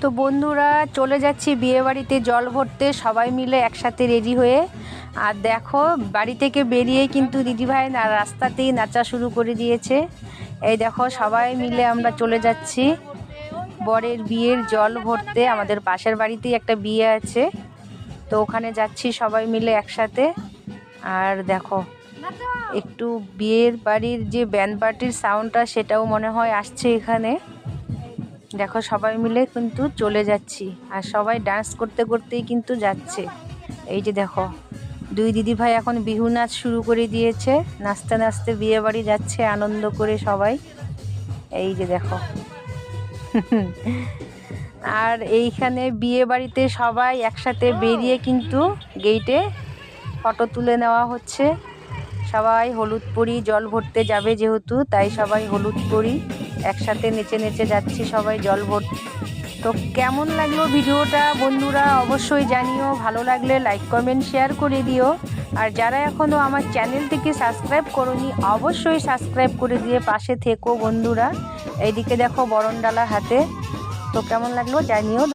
তো বন্ধুরা চলে যাচ্ছি বিয়ে বাড়িতে জল ভরতে, সবাই মিলে একসাথে রেডি হয়ে। আর দেখো বাড়ি থেকে বেরিয়ে কিন্তু দিদিভাই না রাস্তাতেই নাচা শুরু করে দিয়েছে। এই দেখো সবাই মিলে আমরা চলে যাচ্ছি বরের বিয়ের জল ভরতে। আমাদের পাশের বাড়িতেই একটা বিয়ে আছে, তো ওখানে যাচ্ছি সবাই মিলে একসাথে। আর দেখো একটু বিয়ের বাড়ির যে ব্যান্ড পার্টির সাউন্ডটা সেটাও মনে হয় আসছে এখানে। দেখো সবাই মিলে কিন্তু চলে যাচ্ছি, আর সবাই ডান্স করতে করতেই কিন্তু যাচ্ছে। এই যে দেখো দুই দিদি ভাই এখন বিহু নাচ শুরু করে দিয়েছে, নাচতে নাচতে বিয়ে বাড়ি যাচ্ছে আনন্দ করে সবাই। এই যে দেখো আর এইখানে বিয়ে বাড়িতে সবাই একসাথে বেরিয়ে কিন্তু গেইটে ফটো তুলে নেওয়া হচ্ছে। সবাই হলুদ পরি, জল ভরতে যাবে যেহেতু, তাই সবাই হলুদ পরি একসাথে নেচে নেচে যাচ্ছি সবাই জল ভরতে। তো কেমন লাগলো ভিডিওটা বন্ধুরা অবশ্যই জানিও, ভালো লাগলে লাইক কমেন্ট শেয়ার করে দিও। আর যারা এখনও আমার চ্যানেলটিকে সাবস্ক্রাইব করোনি অবশ্যই সাবস্ক্রাইব করে দিয়ে পাশে থেকো বন্ধুরা। এইদিকে দেখো বরণডালা হাতে। তো কেমন লাগলো জানিও।